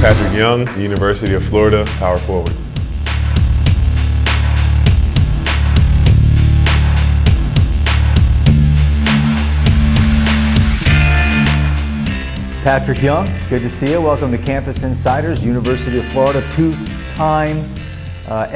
Patric Young, University of Florida, power forward. Patric Young, good to see you. Welcome to Campus Insiders, University of Florida, two-time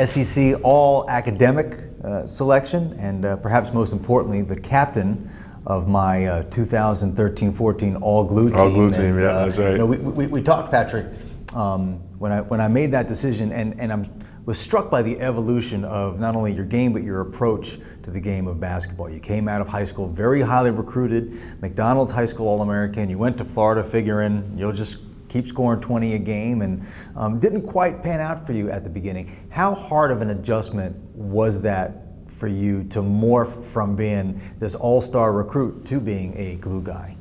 SEC all-academic selection, and perhaps most importantly, the captain of my 2013-14 all-glue team. All-glue team, yeah, that's right. You know, we talked, Patric, when I made that decision, and I was struck by the evolution of not only your game, but your approach to the game of basketball. You came out of high school very highly recruited, McDonald's high school All-American. You went to Florida figuring you'll just keep scoring 20 a game, and didn't quite pan out for you at the beginning. How hard of an adjustment was that for you to morph from being this all-star recruit to being a glue guy?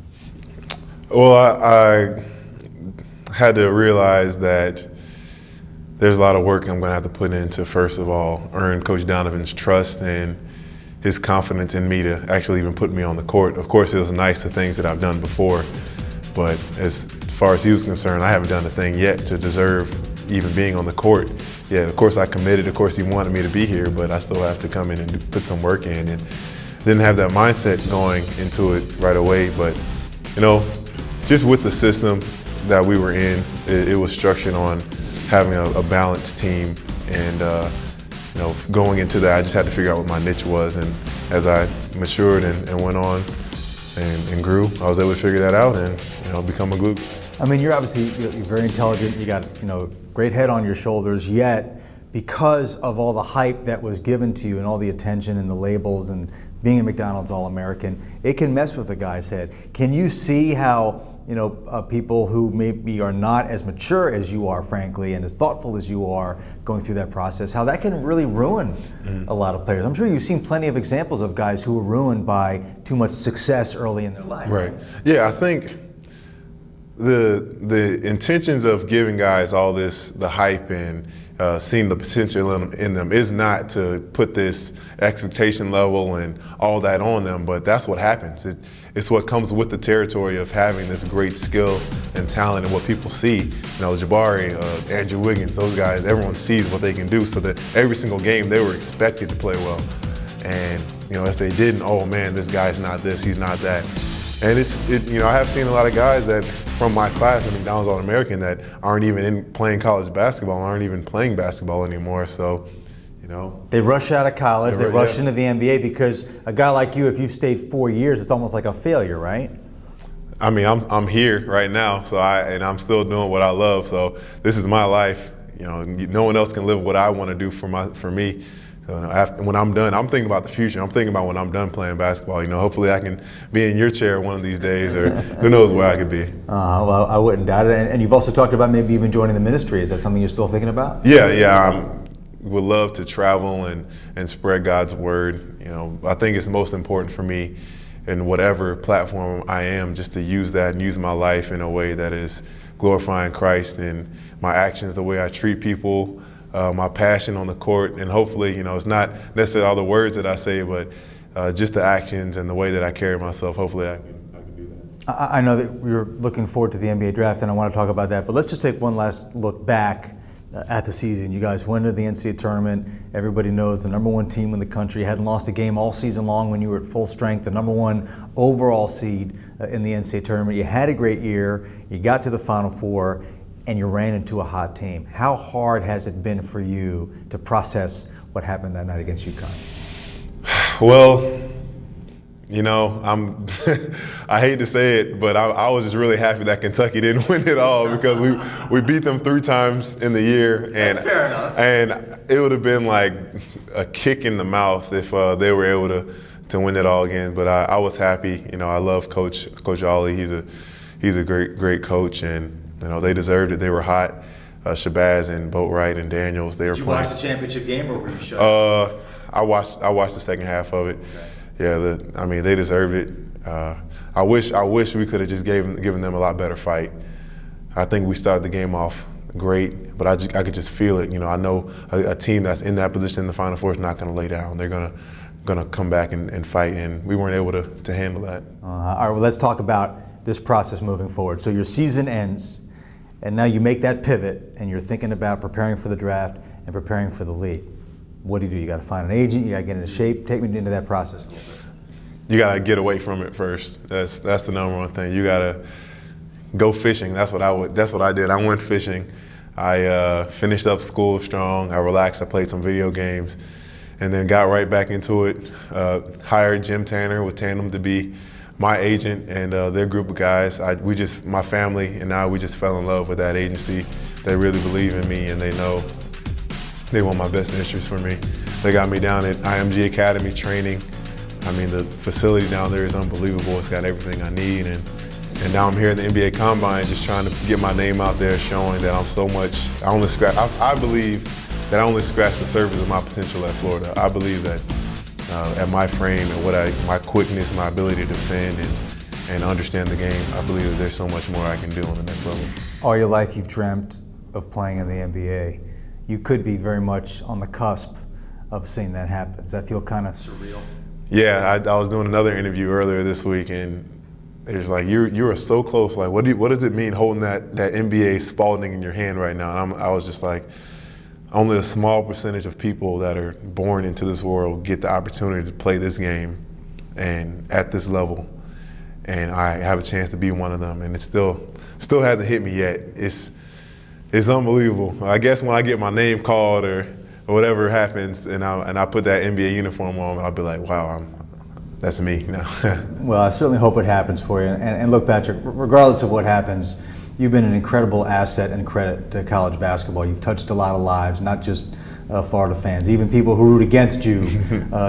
Well, I had to realize that there's a lot of work I'm going to have to put into, first of all, earn Coach Donovan's trust and his confidence in me to actually even put me on the court. Of course, it was nice, the things that I've done before, but as far as he was concerned, I haven't done a thing yet to deserve even being on the court. Yeah, of course I committed, of course he wanted me to be here, but I still have to come in and put some work in, and didn't have that mindset going into it right away. But, you know, just with the system that we were in, it was structured on having a balanced team, and you know, going into that, I just had to figure out what my niche was, and as I matured and went on and grew, I was able to figure that out and, you know, become a glue. I mean, you're obviously you're very intelligent. You got, you know, great head on your shoulders. Yet, because of all the hype that was given to you and all the attention and the labels and being a McDonald's All-American, it can mess with a guy's head. Can you see how, you know, people who maybe are not as mature as you are, frankly, and as thoughtful as you are going through that process, how that can really ruin a lot of players? I'm sure you've seen plenty of examples of guys who were ruined by too much success early in their life. Right. Yeah, I think the intentions of giving guys all this, the hype and seeing the potential in them is not to put this expectation level and all that on them, but that's what happens. It's what comes with the territory of having this great skill and talent and what people see. You know, Jabari, Andrew Wiggins, those guys, everyone sees what they can do, so that every single game they were expected to play well. And, you know, if they didn't, oh man, this guy's not this, he's not that. And you know, I have seen a lot of guys that from my class at McDonald's All-American that aren't even playing college basketball, aren't even playing basketball anymore. So, you know, they rush out of college, they rush into the NBA, because a guy like you, if you've stayed 4 years, it's almost like a failure, right? I mean, I'm here right now, so I'm still doing what I love. So this is my life. You know, no one else can live what I want to do for me. So when I'm done, I'm thinking about the future. I'm thinking about when I'm done playing basketball. You know, hopefully I can be in your chair one of these days, or who knows where I could be. Well, I wouldn't doubt it. And you've also talked about maybe even joining the ministry. Is that something you're still thinking about? Yeah. I would love to travel and spread God's word. You know, I think it's most important for me in whatever platform I am, just to use that and use my life in a way that is glorifying Christ, and my actions, the way I treat people, my passion on the court, and hopefully, you know, it's not necessarily all the words that I say, but just the actions and the way that I carry myself. Hopefully I can do that. I know that you're looking forward to the NBA draft, and I want to talk about that, but let's just take one last look back at the season. You guys went to the NCAA tournament. Everybody knows the number one team in the country, hadn't lost a game all season long when you were at full strength, the number one overall seed in the NCAA tournament. You had a great year, you got to the Final Four, and you ran into a hot team. How hard has it been for you to process what happened that night against UConn? Well, you know, I hate to say it, but I was just really happy that Kentucky didn't win it all, because we beat them 3 times in the year. And, that's fair enough. And it would have been like a kick in the mouth if they were able to win it all again. But I was happy. You know, I love Coach Ollie. He's a great coach, and you know, they deserved it. They were hot. Shabazz and Boatwright and Daniels, they were playing. Did you watch the championship game, or were you shut? I watched the second half of it. Okay. Yeah, I mean, they deserved it. I wish we could have just given them a lot better fight. I think we started the game off great, but I could just feel it. You know, I know a team that's in that position in the Final Four is not going to lay down. They're going to come back and fight, and we weren't able to handle that. All right, well, let's talk about this process moving forward. So your season ends, and now you make that pivot and you're thinking about preparing for the draft and preparing for the league. What do? You got to find an agent, you got to get into shape. Take me into that process a little bit. You got to get away from it first. That's the number one thing. You got to go fishing. That's what I did. I went fishing. I finished up school strong. I relaxed. I played some video games, and then got right back into it. Hired Jim Tanner with Tandem to be my agent and their group of guys. My family and I, we just fell in love with that agency. They really believe in me, and they know they want my best interest for me. They got me down at IMG Academy training. I mean, the facility down there is unbelievable. It's got everything I need, and now I'm here in the NBA Combine, just trying to get my name out there, showing that I'm so much. I believe that I only scratched the surface of my potential at Florida. I believe that at my frame and my quickness, my ability to defend and understand the game, I believe that there's so much more I can do on the next level. All your life you've dreamt of playing in the NBA. You could be very much on the cusp of seeing that happen. Does that feel kind of surreal? Yeah, I was doing another interview earlier this week, and it's like you are so close. Like, what does it mean holding that NBA Spalding in your hand right now? And I was just like, only a small percentage of people that are born into this world get the opportunity to play this game and at this level, and I have a chance to be one of them. And it still hasn't hit me yet. It's unbelievable. I guess when I get my name called or whatever happens, and I put that NBA uniform on, I'll be like, wow, that's me now. Well, I certainly hope it happens for you. And look, Patric, regardless of what happens, you've been an incredible asset and credit to college basketball. You've touched a lot of lives, not just Florida fans. Even people who root against you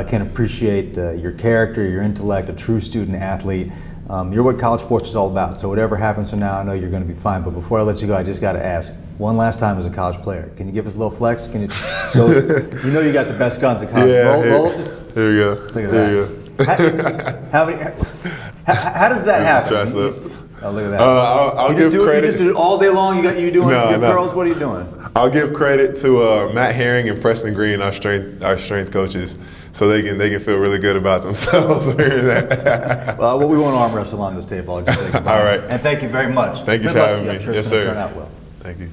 can appreciate your character, your intellect, a true student athlete. You're what college sports is all about. So whatever happens from now, I know you're going to be fine. But before I let you go, I just got to ask, one last time as a college player, can you give us a little flex? Can you show us? You know you got the best guns at college. Yeah, roll up to, there you go. Look at there that. you go. How does that happen? Oh, look at that. I'll give credit. You just do it all day long? You doing your curls? What are you doing? I'll give credit to Matt Herring and Preston Green, our strength coaches, so they can feel really good about themselves. Well, we won't arm wrestle on this table. I'll just say goodbye. All right. And thank you very much. Thank you Good for luck having to me. you. I'm sure Yes, it's going to sir. turn out well. Thank you.